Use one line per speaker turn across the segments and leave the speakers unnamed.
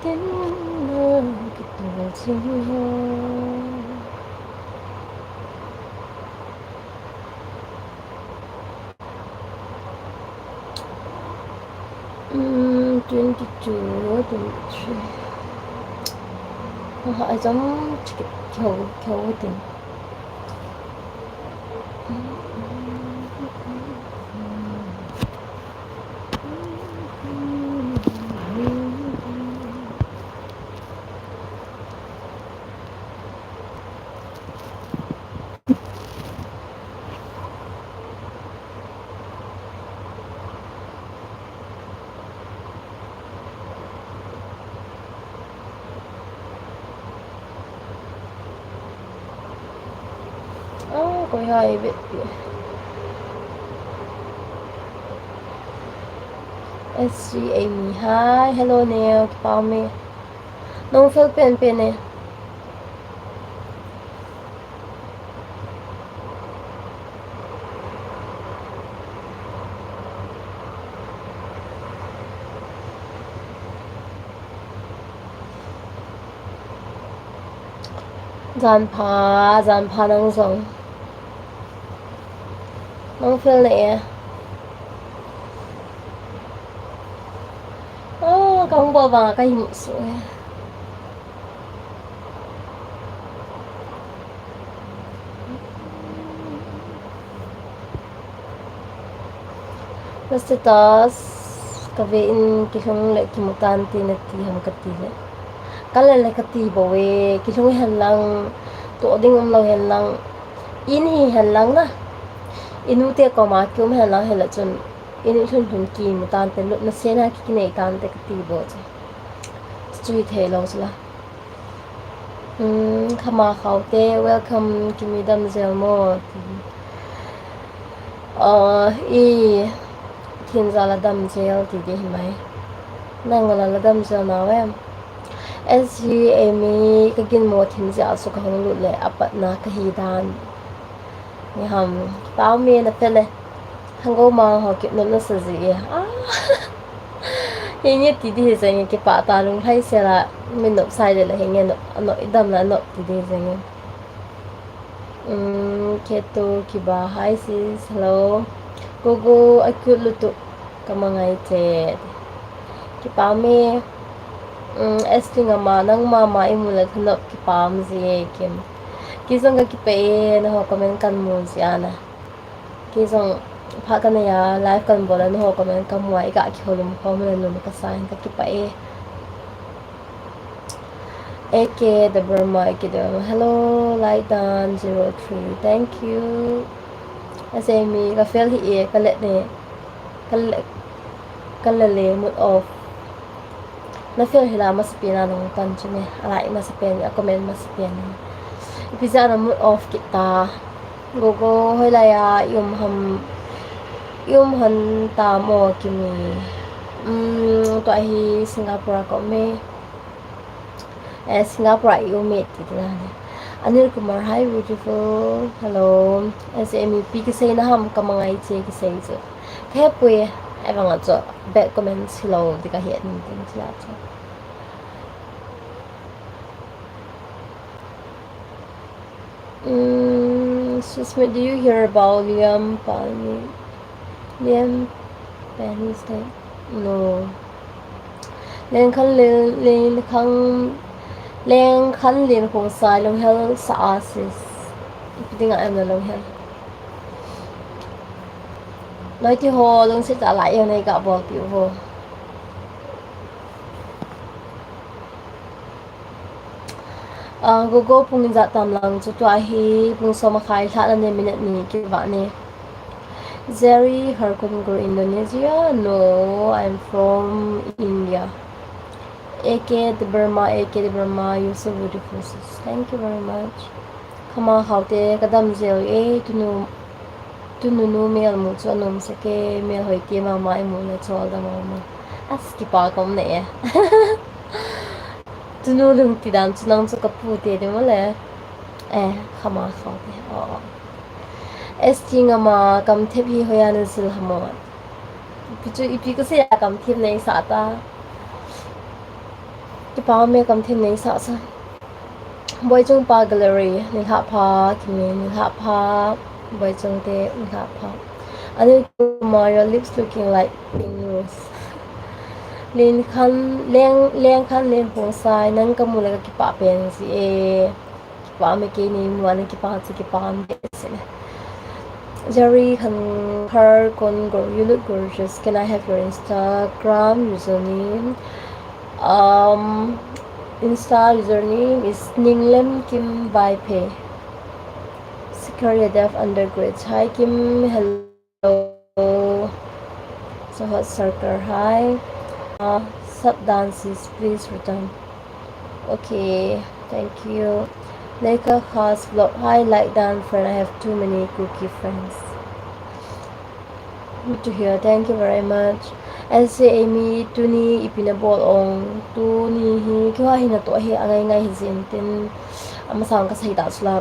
đến nơi cái tuổi riêng hơn. 22, 23. Họ giống kiểu kiểu tình. Coi hai biết SG Amy. Hi, hello Neil, bao me. Nông phil pen nè. Gian phá nông giống. Nông phil nè. Không bao vào cái một số. Status kawin kisong le kimutan tinati ham katile kala le kati bawe kisong han lang to ding lo han lang in hi han lang na inu te ko ma kyum han lang hela chun in chun chun ki mutan te lut na sena ki nei kan te kati bo che street he lo sla khama khaute welcome to midam zelmo i thiên gia là đâm gel thì cái máy năng là đâm gel nào em SG Amy cái kinh một thiên gia số không lụt lệ áp na cái hi đan nghe hầm bao miên là phê lệ hàng gấu mà họ kịp nó sẽ gì hiện như tí thì rằng cái bà ta luôn thấy sẽ là mình nộp sai rồi là hiện như nộp đâm là nộp tí thì rằng keto kiba hi sis hello gogo akut lutu kamangai te kipame esting ama nang mama imula thanop kipam zi kim kisong ka kipe na ho comment kan mo siana kisong pha kan ya live kan bola no ho comment kam wa ika ki holum ko mo no ka sign ka kipe eke the Burma eke the hello Lightan 03 thank you asemi ka fel hi e ka let ne kalale mood off na feel hila mas pina nung tanchune alai mas pina comment mas pina ipisa na mood off kita gogo hoilaya yum han ta mo kimi to hi Singapore ko me Singapore yum me titla Anil Kumar hi beautiful hello SMEP kisay na ham kamangai che kisay jo kaya pwe Ewan nga cho bad comments hello di ka hiện tin sila cho excuse me, do you hear about Liam Penny's day? No. Lên khăn liền khung sai long hell sa asis ipiting nga em na long hell nói thì hồ luôn sẽ trả lại yêu này cả bộ kiểu hồ gogo pung dạ tam lang cho tua hi pung so makai thắt là nên minute ni cái bạn này Zeri Harkungur Indonesia no I'm from India AK the Burma you're so beautiful sis. Thank you very much kama haute kadam zel e tunu mail mo cho nom sa ke mail hoi ke ma mai mo na cho da ma as ki pa kom ne tunu lung ti dan chunang cho ka pu te de mo le khama haute ST nga ma kam thep hi hoya na sil hamo pichu ipi ko se kam thep nei sa ta ki pa me kam thin nei sa sa boy chung pa gallery ni ha pha kimi ni ha pha boy chung te ni ha pha ani my your lips looking like pink rose lin khan leng khan len hong sai nang ka mu la ki pa pen si e ki pa me ke ni mu an ki pa si ki pa me se Jerry khan her kon go you look gorgeous can I have your Instagram username Insta username is Ninglem Kim Vaipe Secretary Deaf Undergraduate hi Kim hello so hot circle hi sub dances please return okay thank you like a khas vlog hi like dan friend I have too many cookie friends good to hear thank you very much as Amy tuni ipinabol ong tuni hi kwa hi na to hi angai ngai hi zin tin amasang ka sai da sula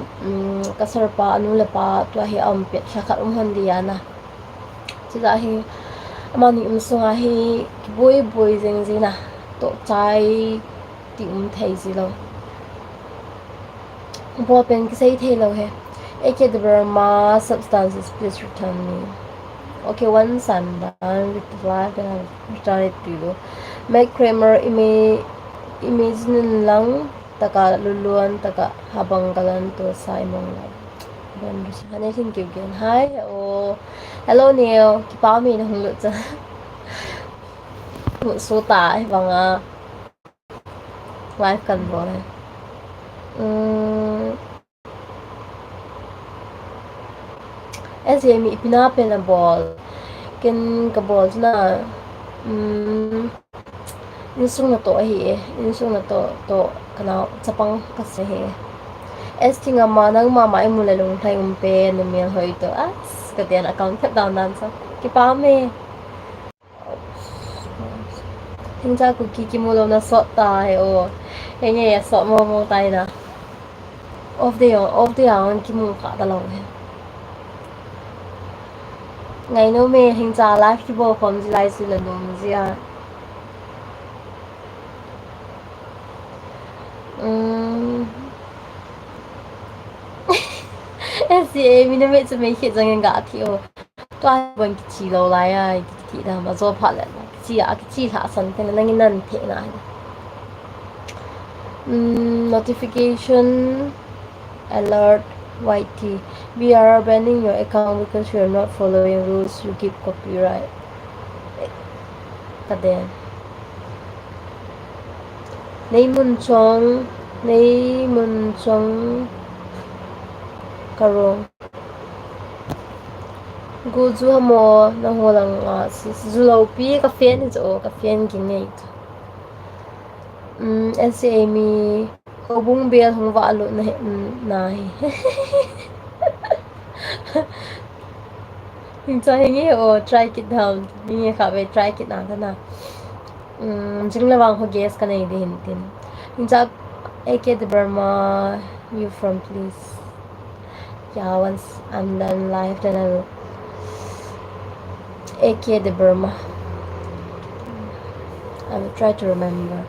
kasar pa anu le pa to hi pet khat han diana chida hi amani sunga hi boy jeng jina to chai ti thai ji lo bo pen ki sai thai lo he eke the Burma substances please return me okay once I'm done with the live then I'll return it to you make Kramer imagine lang taka luluan taka habang galan to Simon Honey, thank you again. Hi, oh, hello Neil. Ki pa mi na hung cha. Mu su ta bằng live kan bo này. SME pina pen ball. Ken ka ball na insung na to hi insung na to kana chapang ka se he. Esting ama nang mama ay mula lung thay umpe numiang hoy to as katiyan account kat down sa kipame hinja ko kikimulo na sot tayo o hinga ya sot mo tayo na off the ang kimu ka dalaw ngay no me hinja live ki bo kom jilai sila dum jia SCA mi na me zu me hit zang ga ti o to ai bon ki chi lo lai ai ki da ma zo pha le chi a ki chi tha san te na ngi nan the na notification alert YT we are banning your account because you are not following rules you keep copyright kaden nei mun chong karong gu zu mo na holang si zulo pi ka fen zo ka fen king nei SCA mi hobung bel hong wa lo na nai hincha hingi o try it down hingi ka be try it na na jingla wang ho guess ka nei din tin hincha AK the Burma you from please yeah once I'm done live then I'll AK the Burma I will try to remember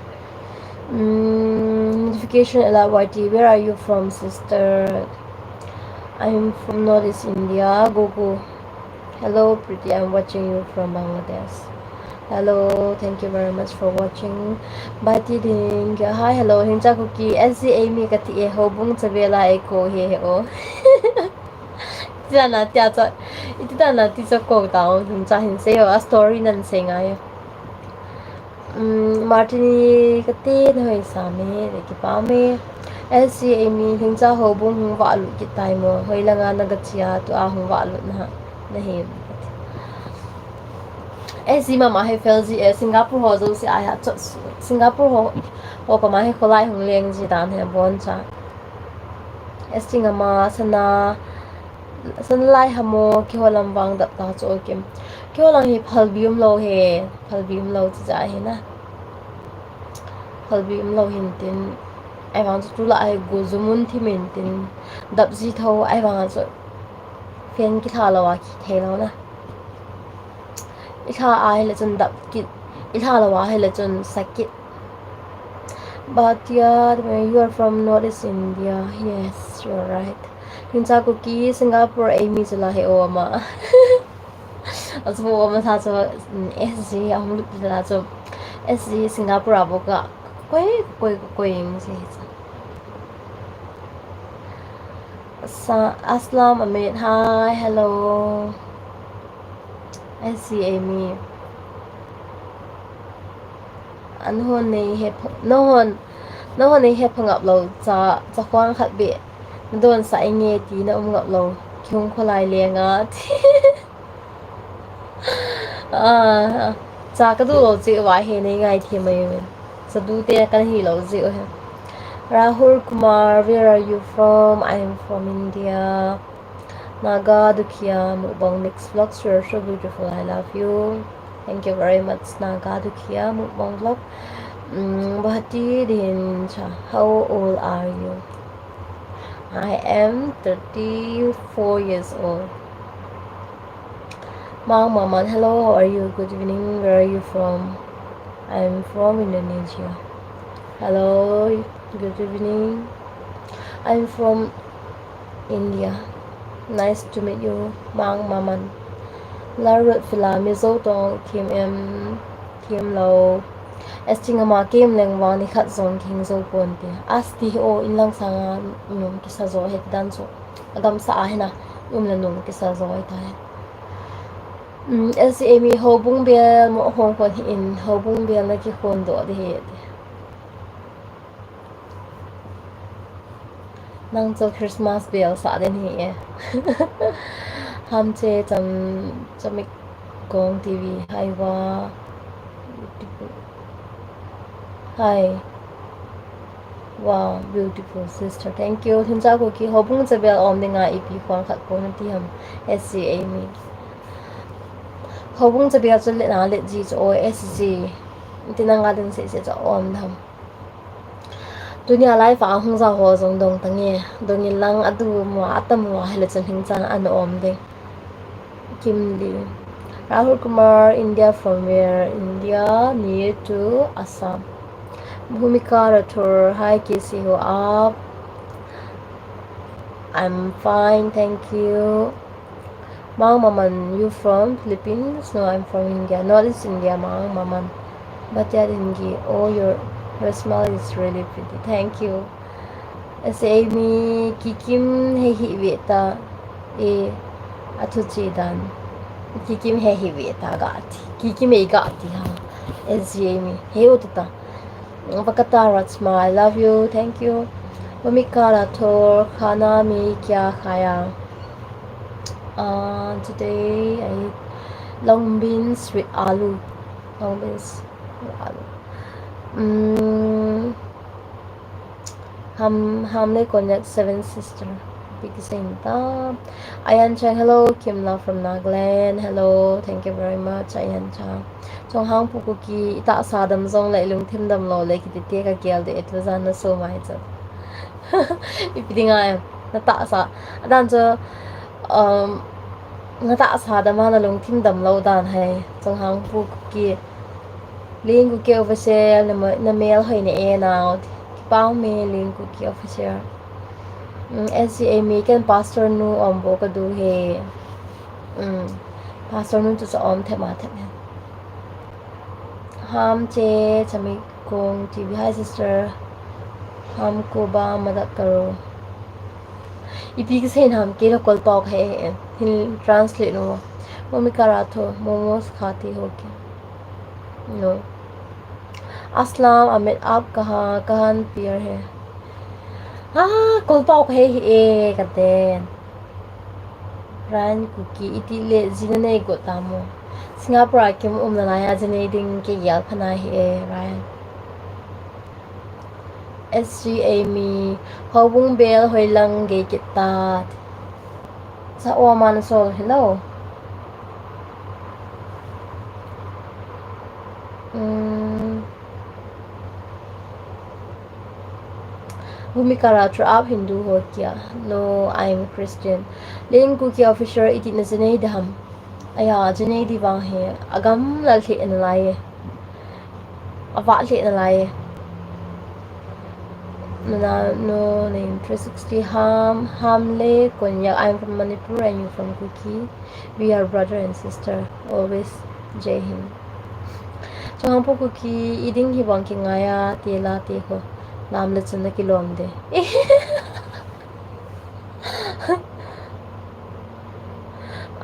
notification alert YT where are you from sister I'm from Northeast India go hello pretty I'm watching you from Bangladesh hello thank you very much for watching bati ding hi hello hincha kuki SCA mi ka ti ho bung chabela eko he o Tia na tia cho iti na ti cho ko ta hincha hin se a story nan se ngai Martini kate noi sa me de ki pa me SCA mi hincha ho bung wa lu ki tai mo hoi la nga na ga chia to a hu wa lu na he SC mama he felzi Singapore ho zo si ai ha Singapore ho pa ma he kholai hung leng ji dan he bon cha SC ngama sana lai hamo ki holam wang dap ta cho kim ki holam hi phalbium lo chi ja he na phalbium lo hin tin ai wang tu la ai go zumun thi men tin dap ji tho ai wang so fen ki tha lo wa ki the lo na i tha ai le chun dap ki i tha lo wa he le chun sakit Bhatia, you are from Northeast India. Yes, you're right. Hinsa Kuki, Singapore, Amy Zulahi Oma. Also, Oma Tato, SG, I'm looking at so SG Singapore Aboga. Going, Aslam Amit, hi, hello. SG Amy. Anh hôn này hẹp nó hôn này hẹp ngập lầu cho khoang khát bệ nó đồn sai nghe tí nó ngập lầu chung khoa lại liền á à cha cái đồ lầu chịu vài hè này ngày thì mày sa du te kan hi lầu chịu ha Rahul Kumar, where are you from? I am from India. Naga Dukia Mukbang Mix Vlogs, you're so beautiful. I love you. Thank you very much, Naga Dukia Mukbang Vlog. Bhati Dincha, how old are you? I am 34 years old. Mang Maman, hello, how are you? Good evening, where are you from? I am from Indonesia. Hello, good evening. I am from India. Nice to meet you, Mang Maman. Larut Phila Mizo Dong Kim Lo. Estingama game leng wang ni khat zong king zo ponte asti o inlang sanga num kisa zo het dan so adam sa ahina la num kisa zo ai ta LCME ho bung bel mo hong kon in ho bung bel na ki khon do de he nang cho Christmas bel sa den he ham che cham gong TV hai wa hi. Wow, beautiful sister. Thank you. Hinja ko ki hobung sa bel om nga ipi khwang khat ko na ti ham SC Amy. Hobung sa bel chule na le ji cho SG. Tinanga din se cho om tham. Dunia lai fa hung za ho zong dong tangi. Dong in lang adu mo atam mo hele chen hing chan an om de. Kim Lee. Rahul Kumar, India from where? India near to Assam. Bhumika Rathore, hi Casey, ho up? I'm fine, thank you. Mang Maman, you from Philippines? No, I'm from India. Northeast India, Mang Maman. Batya Dingi, oh, your smile is really pretty. Thank you. Say me, Kikim Hehi Veta, Atuchi Dan. Kikim Hehi Veta Gati. Kikim E Gati, ha. SGME. Hey, Utata. Bakata Ratsma, I love you, thank you. Bhumika Rathore, Khana mein kya khaya? Today I eat long beans with aloo. Long beans with aloo. Hamne Konyak, seven sister. Big Sainta. Ayan Chang, hello. Kim La from Nagaland. Hello, thank you very much, Ayan Chang. Trong hang pukuki ita sadam zong lai lung tim dam lo lai ki te ka gel de it was an so mai cha. Ipidinga na ta sa dan cho na ta sa da ma na lung tim dam lo dan hai trong hang pukuki ling ku ke official na mail hai ne e now pao me ling ku ki official SCA me kan pastor nu ombo ka du he pastor nu to sa om the ma the Ham che chami kong TV, hi sister. Ham ko ba madat karo. Ipi kasi ham kila kol pao hai hin translate no. Bhumika Rathore, momos khati ho kya? No. Aslam Amit, aap kahan peer hai? Kol pao hai katen. Ran cookie iti le zinane go tamo. Singapore kim nalaya ding ke yal phana hi Ryan. SG Amy, hobung bel hoi lang ge kita. Sa man sol, hello. Bhumika Rathore, aap Hindu ho kya? No, I'm Christian. Ling ku kya official iti na zinay daham. Aya, jinay di bang he. Agam lal thi na lai. Ava thi na lai. no name 360 Hamle Konyak. I'm from Manipur and you from Kuki. We are brother and sister. Always Jai Hind. So hampo Kuki iding hi bang ki ngaya tela te ko nam le chun ki lom de.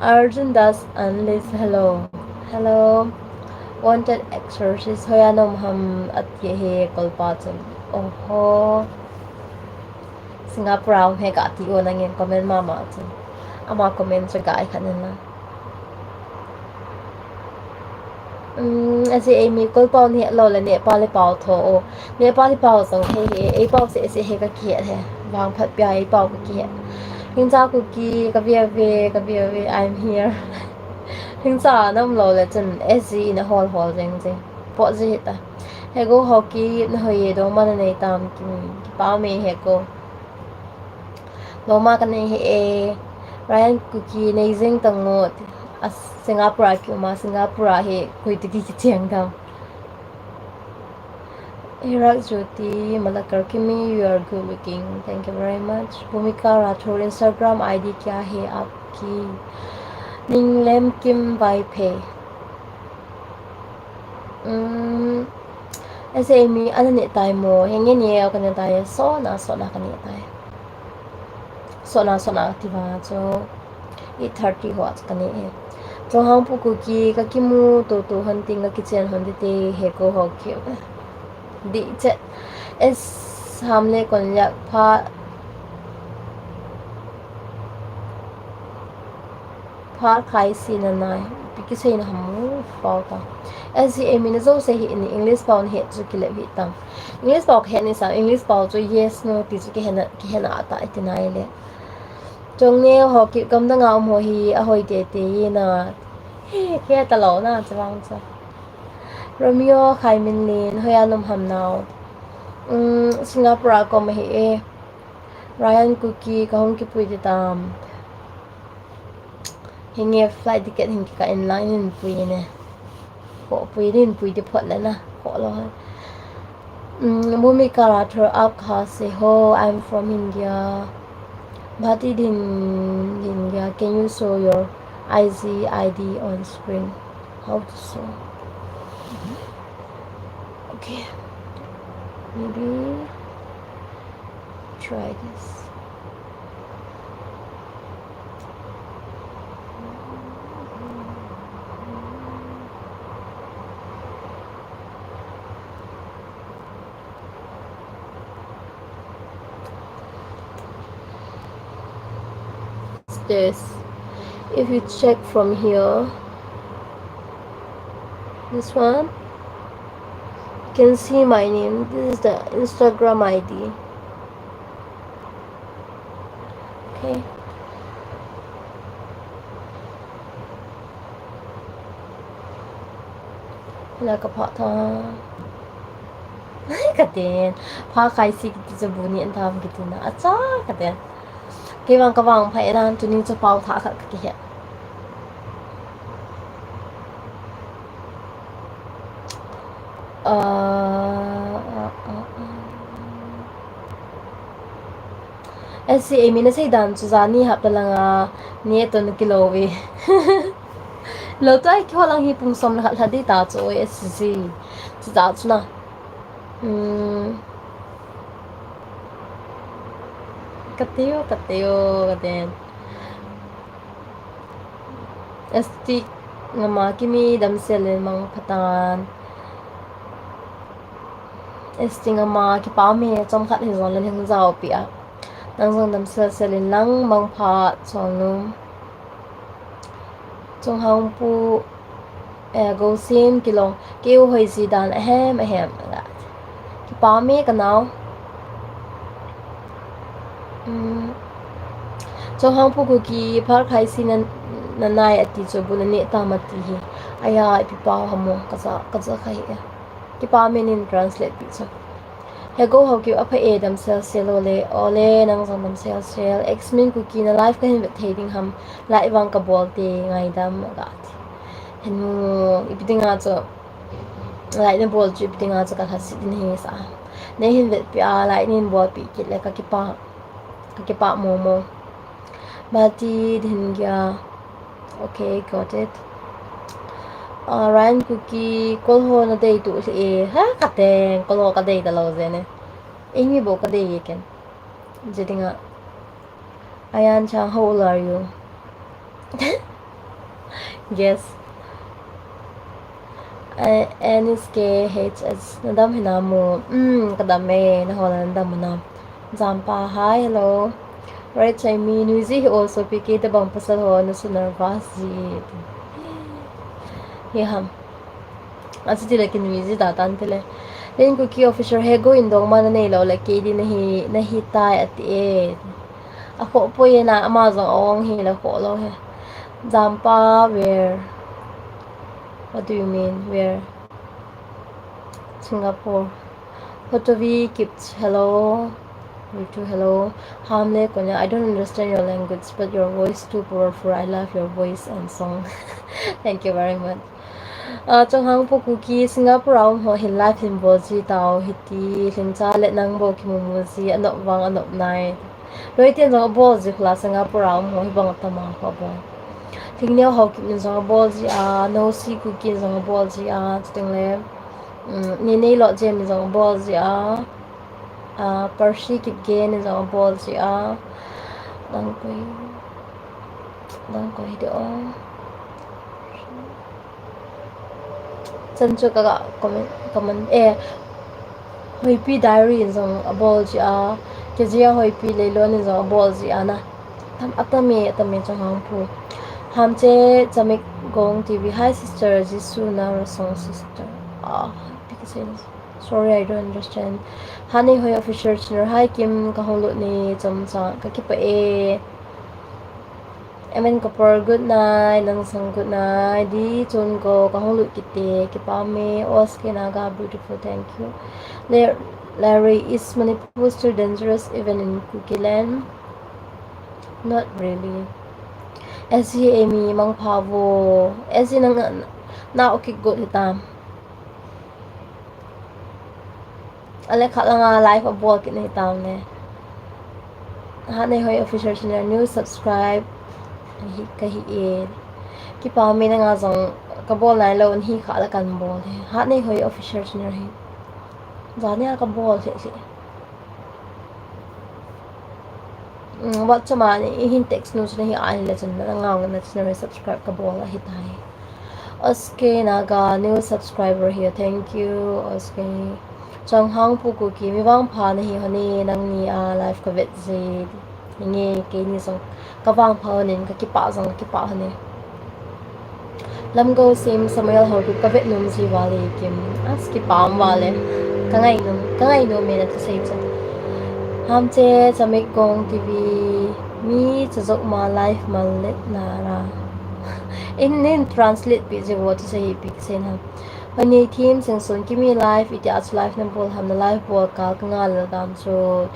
Arjun Das Unless hello. Hello. Wanted exorcist hoyanom ham at yehe kolpachon. Oho. Singapore he ka ti o nangin comment mama chun. Ama comment sa gai kanina. As Amy kolpon he lo le ne pali pao tho o. Ne pali pao song he pao se he ka kiet he. Wang phat pya pao ka kiet. Hin cha ku ki ka ve I'm here. Hin cha nam lo le chun SC in a hall jeng jeng. Po ji ta. He go hockey na hoye do man nei tam ki pa me he go. Lo ma ka nei he Ryan Cookie nei jeng tang ngot. As Singapore ki ma Singapore he koi ti ki chiang dam. Hirak Jyoti Malakar Kimi, you are good looking. Thank you very much. Bhumika Rathore Instagram ID क्या है आपकी? Ninglem Kim by Pay. ऐसे मी अनने ताई मो हेंगे ने अकने ताई सोना कने ताई. सोना तिवा जो 8:30 हो आज कने है. जो हम पुकु की का किमु तो hunting का kitchen hunting हे को हो क्यों? Di chat es hamle konyak pha khai sin nai because in hamu pau ta as he mean so say in English pau he chu kile hi tam English pau he ni sa English pau chu yes no ti chu ki hena ta itinai le chong ne ho ki kam da ngau mo hi a hoi te na he ke ta lo na chawang cha Romeo khai min lin hoyanum ham now Singapore ko mahi Ryan Cookie ka hong ki pui de tam hinge flight ticket hinge ka inline in pui ne ko pui din pui de phot la na ko lo mumi karathor up kha se ho I'm from India bhati din India can you show your IC ID on screen how to show okay maybe try this this if you check from here this one you can see my name this is the Instagram ID okay like a pot katin pa kai si kiจะบุญอันทำกิตินะจ้าkatin cái vàng cái vàng phải đang tụi mình cho bao thả khát cái hiện SC mình sẽ đàn cho ra ni hấp là nga ni tuần kilo về lâu tới khi họ hi pung som là đi ta cho SC chỉ ta cho na Kateo katen ST ngama kimi damsel mang phatan ST ngama ki pa me chom khat he zon len zao pia nang zong damsel selin lang mang pha chonum chong hang pu go sim kilong kêu hoi si dan ahem ki pa me kanao cho hang pu ki par khai sin na nai ati cho bu ne ta mati hi aya pi pa hamo kaza khai ki pa men in translate pi cho he go ho ki apa e dam sel selole ole nang zong dam sel x min ki na life ka hin thading ham lai wang ka bol te ngai dam ga henu ipidinga cho lai ne bol ju ipidinga cho ka hasit din he sa Nei hin vet pi a lai nin bol pi kit le ka ki pa momo bati din gya. Okay, got it. Ryan cookie kolho na day tu e ha kateng kolho ka day dalaw zene ingi bo ka day ken jadi nga ayan chang, how old are you? Guess. NSKHS nadam hinamo kadame na hola nadam na Zampa, hi, hello. Right, I mean, Wizi also piqué the bang pasal ho na so nervous ji. Yeah. As tila kin Wizi datan tila. Then cookie officer hego indong mana na ilaw like di nahi tay at the ako po yan na Amazon ong hila ko lo he. Zampa, where? What do you mean? Where? Singapore. Hotovi keeps hello. You too, hello. Hamle konya. I don't understand your language, but your voice too powerful. I love your voice and song. Thank you very much. Trong hang po cookie Singapore ho hin life hin boji tao hiti hin cha let nang bo ki mu ji anop wang anop nai. Loi tian jong bo ji khla Singapore ho hi bang tama ko bo. Thing neo ho ki min jong bo ji no si cookie jong bo ji ting le. Ni nei lo je mi jong bo ji Percy kip gen is ang ball si Dang ko hito Sancho kaga comment hoi pi diary is ang ball si Kejia hoi pi leilon is ang ball si na atame chang hang pu hamche chamik gong TV. Hi sister, Jisu na song sister. Because sorry, I don't understand. Honey hoy official channel. Hi Kim kaholo ni Chomcha kakipa Emen kapor good night nang sang good night di chon ko kaholo kite kipame oske naga beautiful, thank you. Larry, is Manipur still dangerous even in Cookie Land? Not really. Esi Amy mang pavo esi nang na okay good hitam. Ale khala nga live of walk in town ne. Hanay hoy official channel new subscribe kahi ki pa mi na nga jong ka bol nai lo hi khala kan bol he. Hanay hoy official channel hi. Jani ka bol se. What chama ni hin text no chna hi ai le chan na nga na channel subscribe ka bol hi tai. Oske naga new subscriber here, thank you Oske. Trong hang pu cookie mi wang pha na hi honi nang ni life ka vet ji nge ke ni song ka wang pha nin ka ki pa honi lam go sim Samuel how to ka vet num ji wale kim as ki pam wale ka ngai no me na to say cha ham che chamik gong TV mi chazok ma life mal let na ra in translate pi je what to say pi sen ha Pani team sing sun kimi live iti as live na bol ham na live bol ka ngal dam so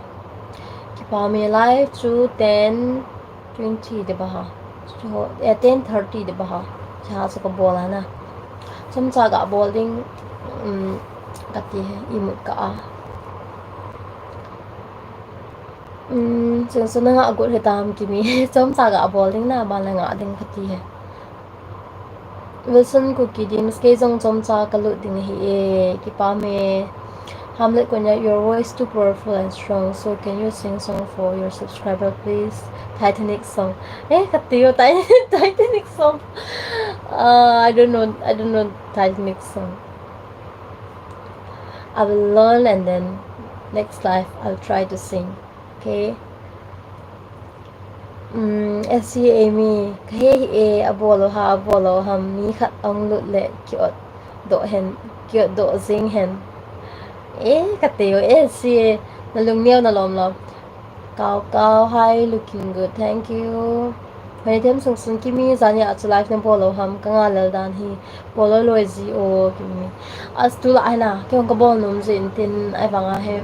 kipa mi live to 10:20 de baha so 10:30 de baha cha sa ka bol na Chomcha ga bowling kati hai imut ka sing sun nga agot hitam kimi Chomcha ga bowling na ba na nga ding kati hai Wilson cookie dim skate jong Chomcha kalut ding hi ki pa me Hamlet konya, your voice too powerful and strong, so can you sing song for your subscriber please? Titanic song. Katiyo Titanic song. I don't know Titanic song. I will learn and then next life I'll try to sing. Okay. Si Amy kahe abolo ham mi khat ong lut le kiot do zing hen katiyo si nalung niaw na lom Kao hi, looking good, thank you. When it comes to kimi zanya at life na bolo ham kangalal dan hi bolo loizi o kimi as tula ai na kyong ka bol num zin tin ai banga he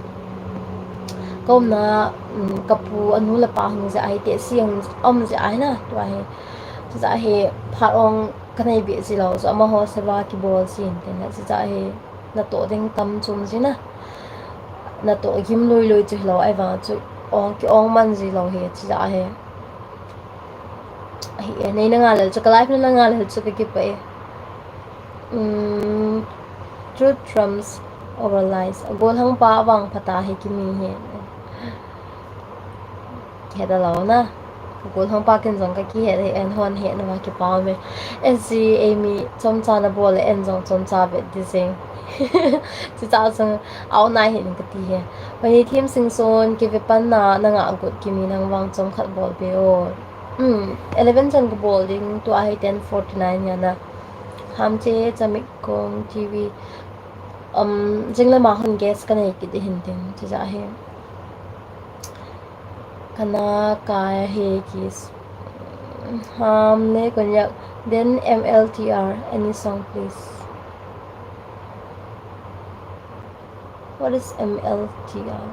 kom na kapu anu la pa hung za ai te siang za ai na to ai za he pharong kanai bi si lo so ma ho se ba ki bol sin tin za he na to ding tam chum ji na na to gim loi chu lo ai wa chu ong ki ong man ji lo he chi ja he hi nei na nga le chu ka life na nga le chu ki pa truth trumps over lies gol hang pa wang phata he ki mi he he da lo na gol hang pa ken jong ka ki he en hon he na ma ki pa me SG Amy Chomcha na bol en jong Chomcha be di sing chỉ tạo sang áo này hiện cái gì hết vậy thì team sinh son cái việc ban na na ngã gột cái mình năng vang trong khát ball beo 11 chân cái ball ding to ai 10:49 nha na ham chế cho mình con TV chính là mà hơn guest cái này cái hình tin chỉ ra hết kana cái he kis ham ne con yak then MLTR any song please. What is MLTR?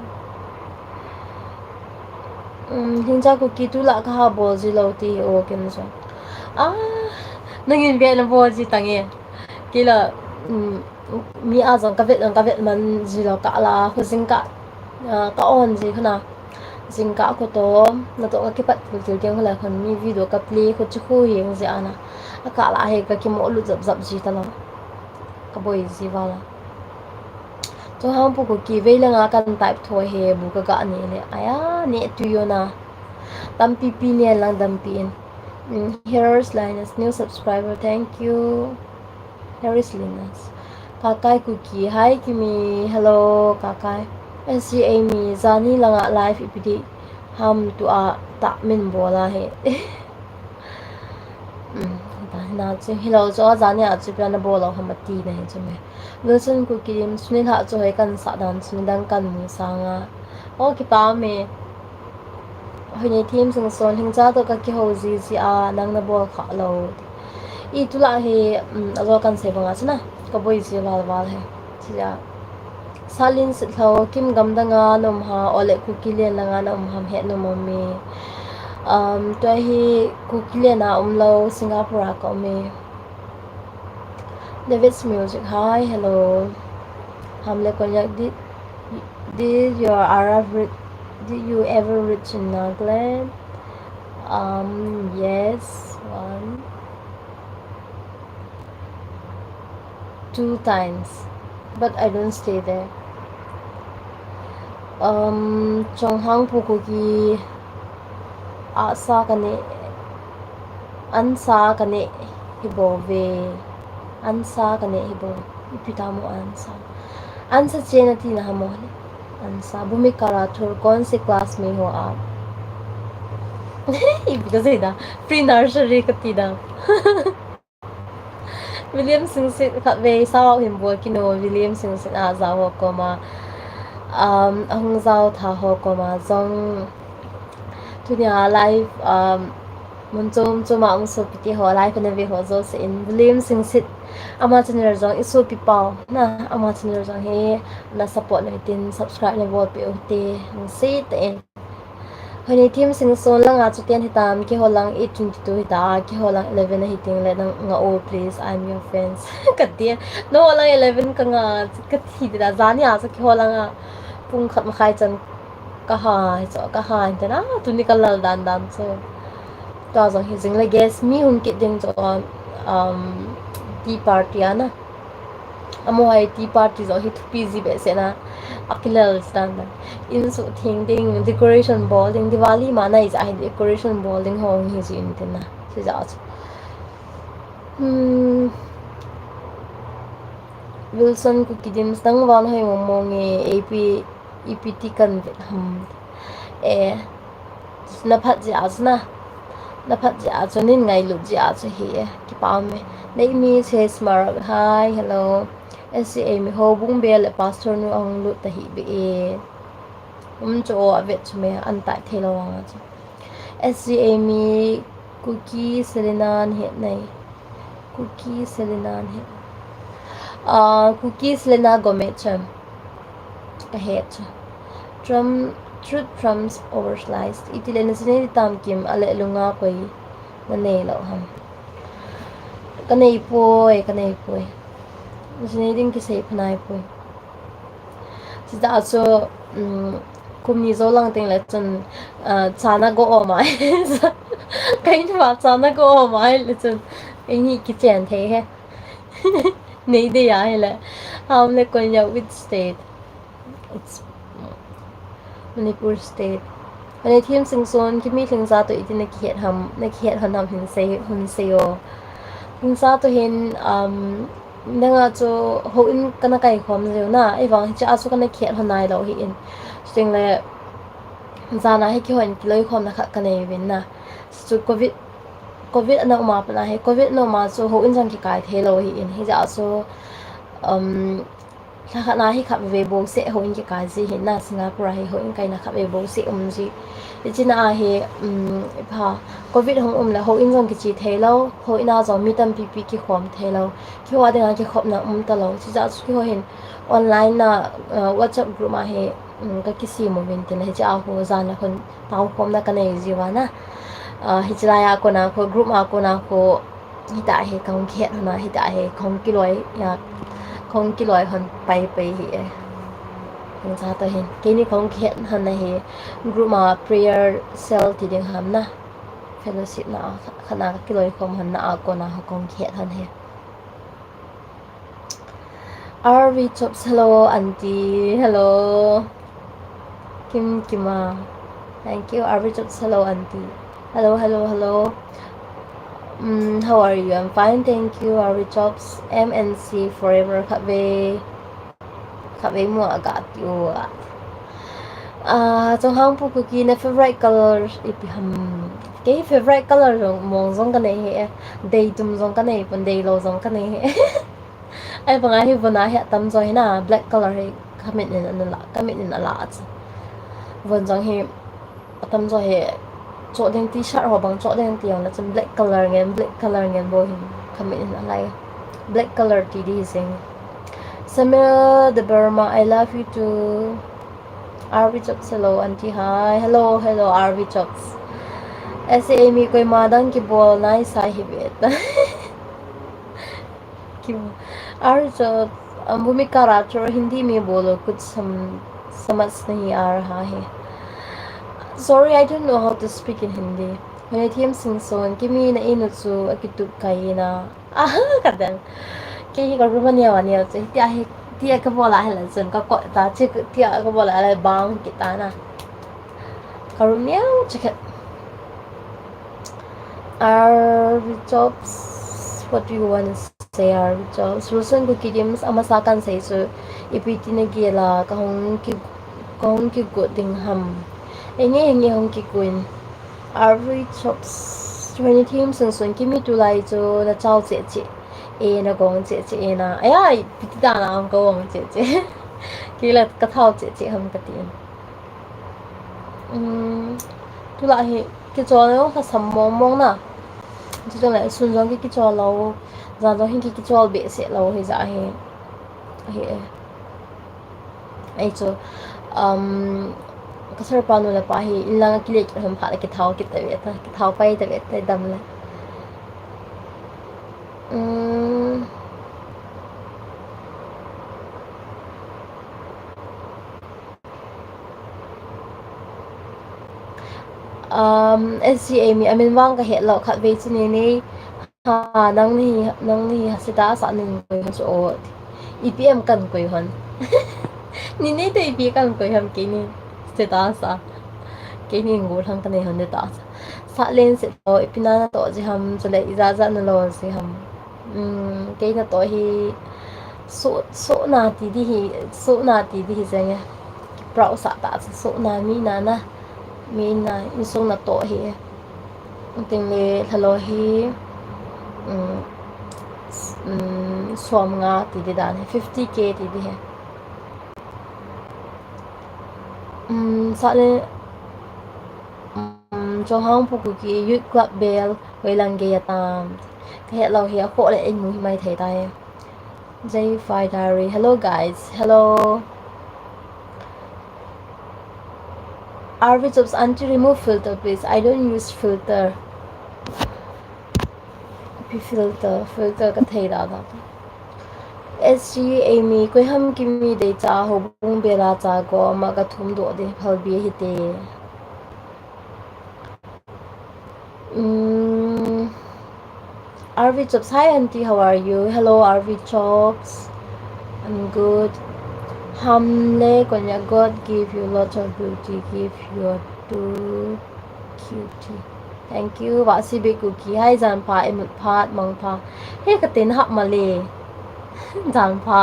Hình ra của kỳ tu lạ cả hà bồ gì lâu thì ô kinh rồi. Nâng nhìn biết là bồ gì tăng nghe. Kỳ là mi à rằng cái việc mình gì lâu cả là hồi sinh cả cả ổn gì khả nào sinh cả của tôi nó tôi cái bắt được điều kiện là còn mi video cái play của chú khu hiện gì à na cả là hay cái mỗi lúc dập gì ta nó cái bồ gì vào là cho ham po ko ki ve la nga kan type tho he bu ka ga ni le aya ne tu yo na tam pi pi ne lang dam pi in here's Linus new subscriber thank you here's Linus kakai ku ki hi ki mi hello kakai SC Amy zani la nga live ipidi ham tu a ta min bola he na chu hello cho zani a chu pian bola ham ti ne chu me Wilson ku kim sunin ha cho he kan sa dan sunin dan kan mu sanga o ki pa me hoi nei team sing son hing cha to ka ki ho ji ji a nang na bol kha lo I tu la he alo kan se banga chna ka boi ji wal he chi ya salin sit tho kim gam da nga nom ha ole ku ki len la nga nom ham he no mo me to hi ku ki len na lo Singapore ka me David's music hi hello hamle konyak did your Arab did you ever reach in Nagaland yes 2 times but I don't stay there trong hang pukuki asa kane ansa kane hibove ansa kane hibo ipitamo ansa chena ti na hamole ansa bumikara thur kon se class mein ho aap because ida pre nursery ka ti da William Singh khat ve saw him bo kino William Singh a zaw ko ma ang zaw tha ho ko ma zong tunya live mun choma ang so piti ho live na ve ho zo se in William Singh ama channel jong isu pi pau na ama channel jong he na support na tin subscribe na wall pe ote se te Hani team sing son lang a chutian hitam ki holang 822 hita ki holang 11 na hiting le nang nga oh please I'm your friends katia no holang 11 ka nga kathi da zani a sa ki holang a pung khat ma khai chan ka ha ta na tu ni kalal dan so ta zo hi jing le guess mi hun ki ding zo tea party ana amo hai tea party zo hi busy be se na akilal stand in so thing ding decoration bowling Diwali mana is I decoration bowling hong hi jin tin na si ja Wilson ku kidim stang wan hai mong AP EPT kan na phat ja na phat ja chonin ngai lu ja che hi ki pa me nei mi che smart hi hello SC Amy ho bung bel pastor nu ang lu ta hi be cho avet chme an tai thelo anga SC Amy cookie Selena he nei cookie Selena he cookie Selena gomecham a het truth trumps over sliced itile na sinay tam kim ale lunga koi na nei lo ham kanai poi sinay ding ki say panay poi chỉ đã cho cùng như dấu lăng tiếng là chân cha nó có mà cái mà cha nó có mà là chân cái gì cái chuyện thế hè này đi à hay là hôm nay còn nhớ which state it's Manipur state anh thêm sinh son khi mi sinh ra tụi tin nó khiết hầm hình say hình ra tụi hình nanga cho ho in kana kai khom zeu na ai wang cha asu kana khiat honai lo hi in sting le zana he ki hon loi khom na kha kana win na su covid na ma pa na he covid no ma so ho in jang ki kai the lo hi in hi ja so la kha na hi kha ve bo se ho in ki kai ji hi na singapore hi ho in kai na kha ve bo se ji china he pha covid hong la ho in jong ki chi the lo ho ina zo mi tam pp ki khom the lo ki wa de ki khop na ta lo chi ja ki ho hin online na whatsapp group ma he ka ki si mo bin tin he cha ho za na khon tau khom na ka nei ji wa na hi chila ya ko na ko group ma ko na ko hi ta he kong khet na hi ta he kong ki loi ya kong ki loi hon pai pai hi hình ra tới hình cái này không hiện hơn này group mà prayer cell thì đừng hàm na fellowship na khả năng cái lời không hơn na còn nào không hiện hơn hè RV Chops hello auntie hello Kim Kima thank you RV Chops hello auntie hello how are you I'm fine thank you RV Chops MNC forever khắp về mua agad you trong hang pu ki na favorite color ipi ham cái favorite color rong mong zong ka nei he day tum zong ka nei pon day lo zong ka nei he ai banga hi bona he tam zoi na black color he kamin in a lot von zong he tam zoi he cho đen t-shirt ho bang cho đen tiang na chum black color ngen bo hin kamin in a lai black color ti di sing Samira the Burma, I love you too. RV Chops, hello auntie, hi, hello RV Chops. ऐसे एमी कोई मादन की बोल ना साहिब है क्यों RV Chops भूमिका राठौर हिंदी में बोलो कुछ समझ नहीं आ रहा है. Sorry, I don't know how to speak in Hindi. When I team sing song, give me na inutsu akitu kaina. Kadang. Cái cái rumah ni awak ni tu dia ke bola hay là dân có gọi ta chứ dia ke bola là bang kita na kalau ni cakap our jobs what do you want to say our jobs rusun ko kidim amasakan say so ipiti na gila kahong ki go ding ham engi hong ki kuin our jobs when it team sun kimi tu lai jo na chao che nó con chị na ai ai bị ta là ông con chị kia là cái thao chị không cái tiền tôi lại cái trò nó là sắm mong nè chứ chẳng lẽ xuân giống cái trò lâu ra đó hình cái trò bị sẽ lâu hay dạ hay ấy cho cái sở pan là pa hi ilang cái lệ không phải cái thao cái thao bay cái đầm là SGA mi amin wang ka het lo khat ve chi ni ha nang ni hasita sa ning ko so EPM kan ko hon ni te EPM kan ko ham ki ni sita sa ki ni ngul hang kan hon de ta sa len se to ipina to ji ham chale ijaza na lo se ham cái na to hi so na ti di hi zeng prau sa ta so na mi na in song na to hi ting le thalo hi som nga ti di dan 50k ti di he sa le cho hang pu ki yu club bell hoi lang ge tam cái lâu hi ko le anh mu mai thei tai J5 diary hello guys hello RV Chops anti remove filter please I don't use filter filter cái thầy đó SG Amy koi ham kimi de cha ho bung bela cha go ma ka thum do de phal bi hi te RV Chops, hi auntie, how are you? Hello RV Chops, I'm good. Hamle konya God give you lots of beauty, give you two cutie. Thank you. Wa si be cookie. Hi Jan pa emut phat mang pa. He ka tin hap ma le. Jan pa.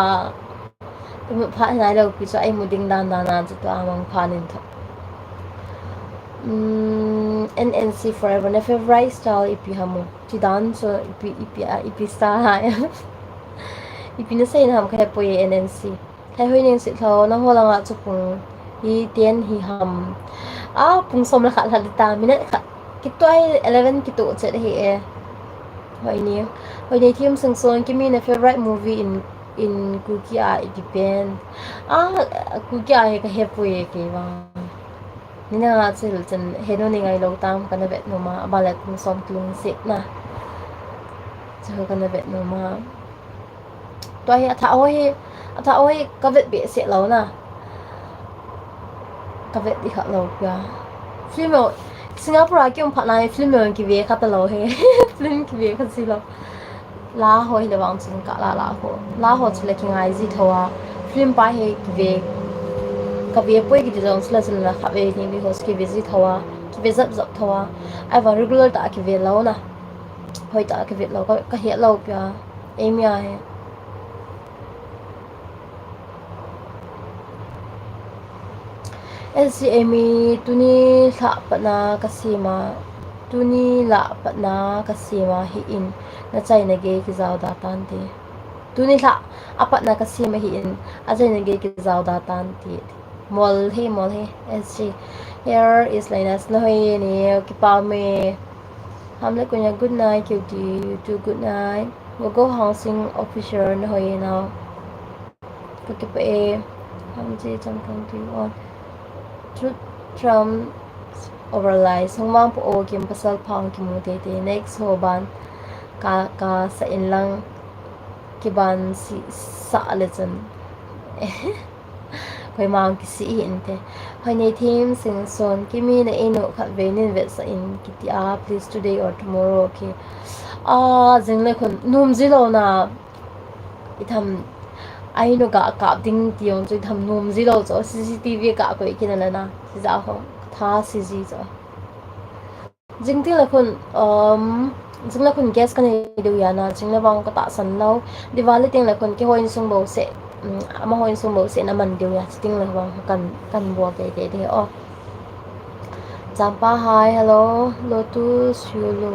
Emut phat nai lo pi so ai mu ding dan dan na chu ta mang pa nin tho. NNC forever na favorite style ipi hamu. Ti dan so ipi style ha. Ipi na say na ham ka po ye NNC. Hai hui ning sit tho na ho la nga chu pung hi tien hi ham. Pung som la khat la ta minute khat. Kitoi 11 kitu chet hi e. Hoi ni thim sung son kimi na favorite movie in cookie it depend. Cookie ai ka he po ye ke wa. Nina nga chil chen heno ni ngai lo tam kana vet no ma balat kung som tlung sik na so kana vet no ma to hi tha oi ka vet be se lo na ka vet di kha lo kya film Singapore ki phat nai film ki ve kha ta lo he film ki ve kha si lo la hoi le wang chung ka la ho chile ki ngai ji thowa film pa he ki ve ka ve poi ki jong sla sla kha ve ni bi hos ki visit thowa ki ve zap thowa ai va regular ta ki ve lo na hoi ta ki ve lo ka he lo pya emia he SC Amy tuni la patna kasima tuni la patna kasima hi in na chai na ge ki zaw da tan ti tuni la apatna kasima hi in a chai na ge ki zaw da tan ti mol he SC here is Linus no he ni ki pa me hamle kunya good night cutie you too good night go housing officer no he now ki pa e hamji cham 21 Trump overlay sungmang po o kim pasal pang kimutete next hoban ka sa inlang kiban si sa alejan koi mang ki si inte hoi nei team sing son kimi na ino khat venin vet sa in kiti please today or tomorrow okay jingle khon num zilo na itham ai no ka ding tiong chu tham num zilo cho CCTV ka ko ikin na si za ho tha si ji cho jingti la khon jingla khon guest kan do ya na jingla bang ka ta san lo diwali ting la khon ki hoin sung bo se ama hoin sung bo se na man do ya ting la bang kan bo te o Jampa hi hello Lotus Yulo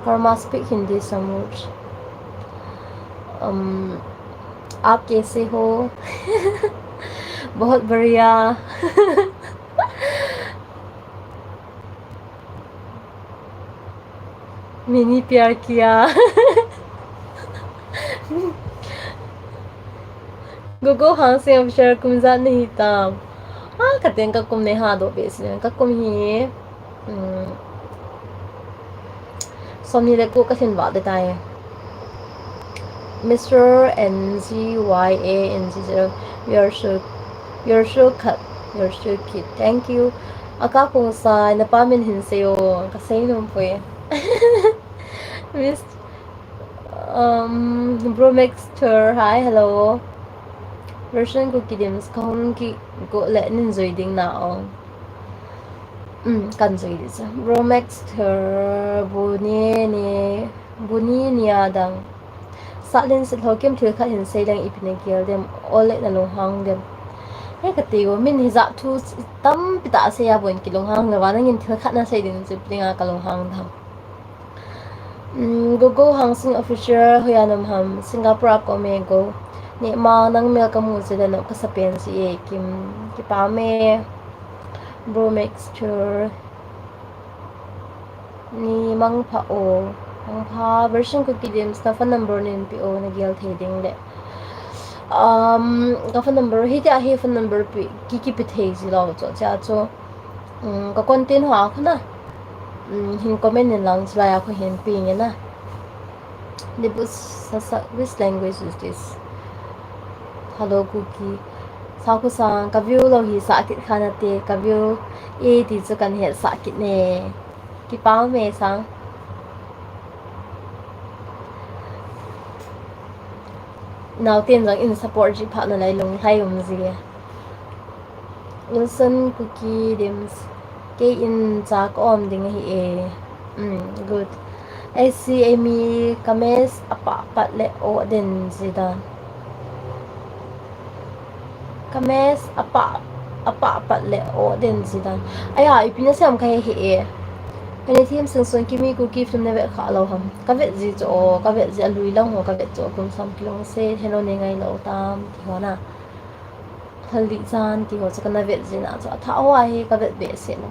Karma speak Hindi Samuj आप कैसे हो बहुत बढ़िया मैंने प्यार किया गोगो हाँ से अवसर कुमजा नहीं था कहते हैं ककुम ने हाँ दो बेस ककुम ही सोमनी को कठिन बात देता है Mr. NGYANG0 you're so cut you're so cute thank you aka kung sa napamin hin sayo kasi nung po Miss Bromexter hi hello version ko kidim kahong ki go le nin zoy ding na kan zoy dis Bromexter buni niya dang Salin sa hokim til khat hin sei dang ipine gel dem ole na long hang dem he ka ti go min hi za thu tam pita se ya bon ki long hang na wan ngin til khat na sei din zip linga ka long hang dham go hang sing official hoyanam ham Singapore ko me go ni ma nang mel ka mu se da no ka sa pen si e kim ki pa me bro mixture ni mang pha o version ko kidim sa phone number nin PO na gel theding le ka phone number hi ta hi phone number pi ki pi thei ji lo cho cha cho ka content ha khna hin comment nin lang sla ya ko hin pi nge na the bus sa which language is this hello cookie sao ku sang ka view lo hi sa kit khana te ka view e ti chu kan he sa kit ne ki pau me sang nào tiên rằng in support ji pha na lai long hai gì Wilson cookie dims ke in cha ko om ding hi e good I see Amy kames apa pat le o den zidan kames apa pat le o den zidan aya ipina sam kai hi e Pani team sung sung kimi cookie from never kha lo ham ka vet ji cho ka vet ji lui long ho ka vet cho kum sam kilong se hello ne ngai lo tam ki hona haldi chan ki ho cha kana vet ji na cha tha wa hi ka vet be se no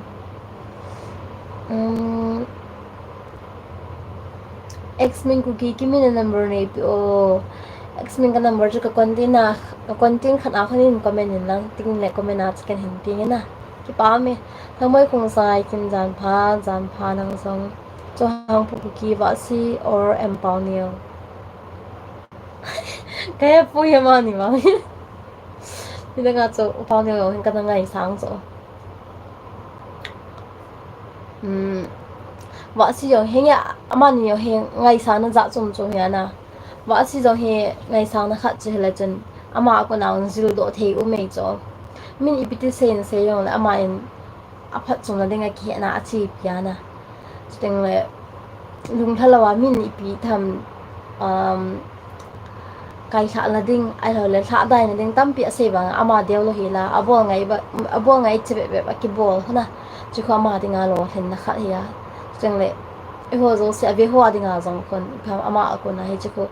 X min cookie kimi na number ne pi o X min ka number chu ka content khan a khanin comment lang ting le comment a kan hin ting na ki pa me thamoi kong sai kim jan pha nang song cho hang pu cookie wa si or empownial kaya po yaman ni ma hindi nga cho empownial hin ka na ngai sang cho wa si yo heng ya aman yo heng ngai sa na za chum cho ya na wa si jo he ngai sang na khat che la chen ama ko na zil do the u me cho min ipiti sen se yo la ama in aphat chung la denga ki na achi piana steng le lung thalawa min ipi tham kai kha la ding ai lo le tha dai na ding tam pi ase ba ama deu lo hi la abo ngai che be ba ki bol na chi kho ma dinga lo hen na kha ya steng le e ho zo se ave ho dinga zong kon kam ama ko na he chi ko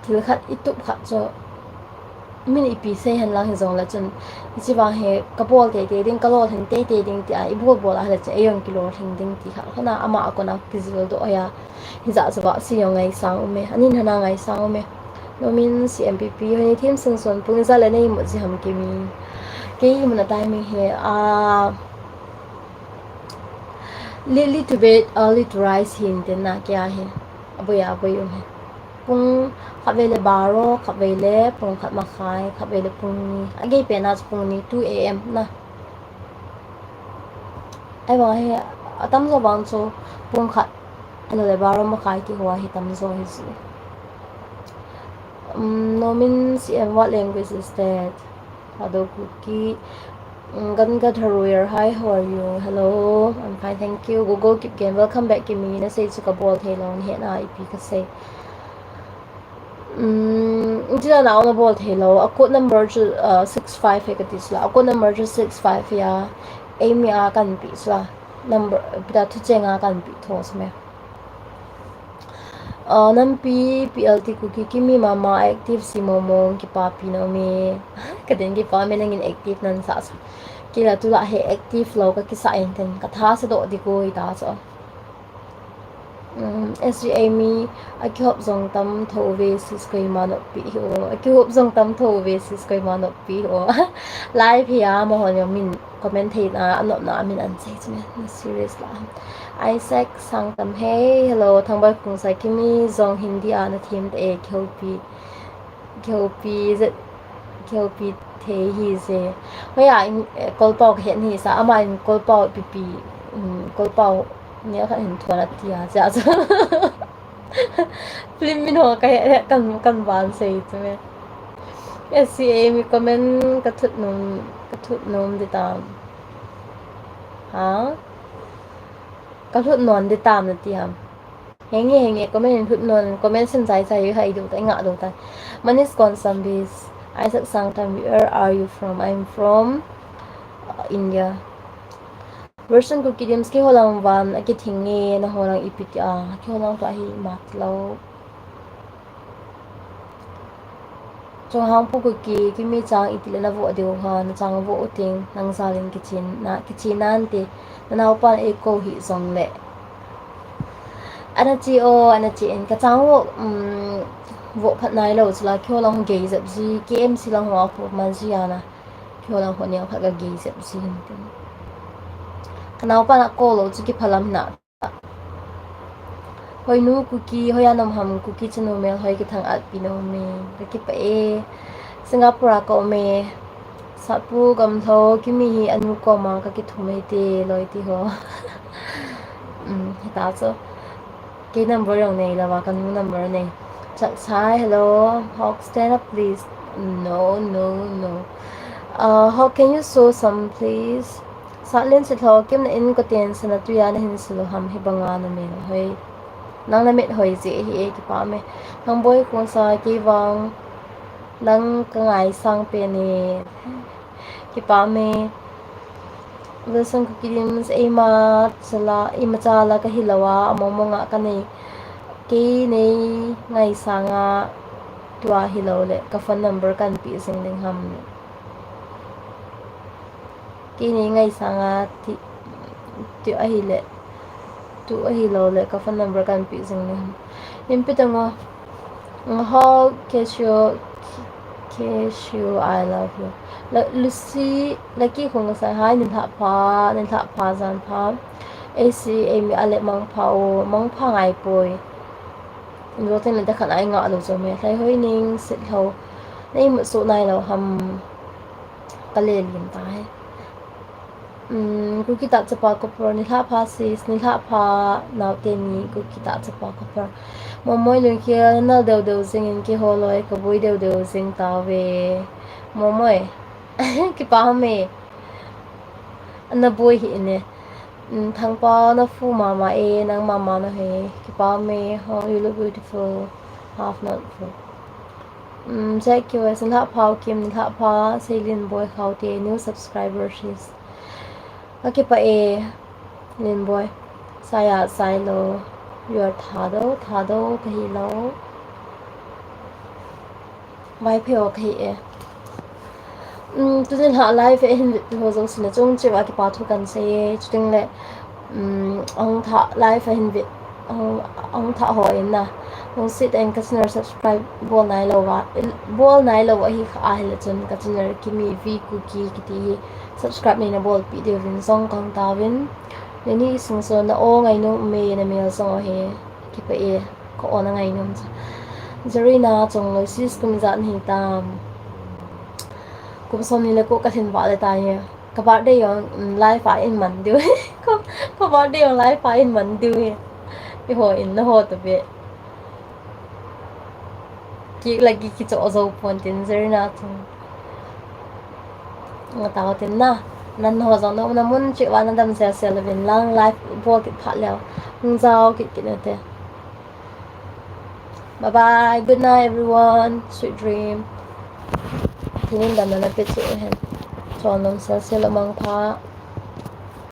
thil khat itup khat cho min ipi se hen la hin zong la chen chi ba he kapol te ding kalo hen te ding ti ai bo bol a la che ayong kilo thing ding ti kha na ama ko na kizil do ya hi za za ba si yo ngai sang me anin hana ngai sang me no min si mpp he team sung son pung za le nei mo ji ham ke mi ke mo na timing he little bit early to rise hin den na kya he aboya he pung khavele baro khavele pung khat ma khai khavele pung ni age pe na pung ni 2 am na ai ba he atam zo bang so pung khat le baro ma khai ki huwa hi tam zo hi si no means what language is that hello cookie Ganga Tharoyer, hi, how are you? Hello, I'm fine, thank you. Go keep game. Welcome back, Kimi. Na say chuka ball thailon he na ip ka say. Jila na on ball thailo. A code number 65 he ka tisla. A code number 65 ya. Amy a kan pi sla. Number bida thu chenga kan pi thos me. Nampi PLT cookie Kimi mama active si momong ki papi no me. Kadeng ki pa me nangin active nan sa. Kila tu la he active lo ka kisa enten ka tha se do di ko ita cho SG Amy a ki hop zong tam tho ve sis koi ma no pi ho a ki hop zong tam tho ve sis koi ma no pi ho live ya mo hon yo min comment he na anop na min an se chme serious la Isaac sang tam hey hello thang bai kung sai kimi zong hindi ana thim te kyopi thế hi se hoya in kolpao hiện hi sa ama in kolpao pipi kolpao ne kha hin thona tia ja ja film min ho ka kan ban se chme SCA mi comment ka thut nom de tam ha ka thut non de tam na tiam henge comment thut non comment sen sai sai hai do ta nga do ta manis consambis Isaac Sangtam, where are you from? I'm from India. Version ko kidims ki holang van aki thingi na holang ipiti ki holang to ahi matlaw. So hang po ko ki mi chang itila na vo dio ha na chang vo uting nang saling kichinan ti na naupan e ko hi song le. Ana chi en ka chang vo vô phát này lâu là khi lòng gầy dập gì cái em xí lòng hoa phụ mà gì à na khi lòng hoa nhiều phát cái gầy dập gì cái nào bạn đã cô lâu chỉ cái phát làm nát hồi nu cookie hồi anh ham cookie chân mèo hồi cái thằng ăn pino me cái bể Singapore ko me sapu gam tho kimi hi anu ko ma ka ki thumei te loi ti ho ta cho cái number yang này là cái number này chắc sai hello Hawk stand up please no no no how can you show some please sa len se tho kem na in ko ten sa na tuya na hin silo ham hi banga na me hoi nang na met hoi je hi e ki pa me nang boy ko sa ki wang nang ka ngai sang pe ni ki pa me Wilson ko kidims e ma chala ka hilawa mo nga ka nei ki nei ngai sanga tua hilaw le ka phone number kan pi sing ding ham ki nei ngai sanga ti a hi le tu a hi lo le ka phone number kan pi sing ding nim pi tango ho Casio I love you Lucy Lucky khung sa hai nin tha pha zan pha AC Amy ale mang pha ngai poi rồi tên là ta khả ai ngọ được rồi mẹ thấy hơi ninh xịt hầu đây một số này là hầm ta liền hiện tại cô kita cepat koper ni tha pasis ni tha pa nào tên ni cô kita cepat koper moi lưng kia nó đều zing ki holoi ko bui đều zing ta về moi ki pa me na bui hi ne thằng pa nó phu mama e nang mama nó he ki pa me how you look beautiful half not full check you as la phao kim la pha selin boy khaute new subscriber she's okay pa e lin boy saya silo your thado kahi lo vai pheo kahi e tu din ha live e hin ho zo sin chung che wa ki pa thu kan se chuting le ong tha live e hin bit ong tha ho in na ong sit and customer subscribe bol nai lo hi kha hi le chun customer ki mi vi ku ki ti subscribe ni na bol pi de vin song kang ta vin ni sing so na o ngai no me na me so he ki pa e ko ona ngai no Zarina chung lo sis kum zan hi tam kum som ni le ko ka thin ba le ta ye ka ba de yong live fa in man du ko ba de yong live fa in man du he ho in na ho to be ki lagi ki cho zo pon tin Zarina chung nga ta tin na nan ho zo no na mun chi wa na dam se se le vin lang live bo ki pha leo hung zao ki na te bye bye good night everyone sweet dream Tinin dam na pit su hen chon nom se se lamang pha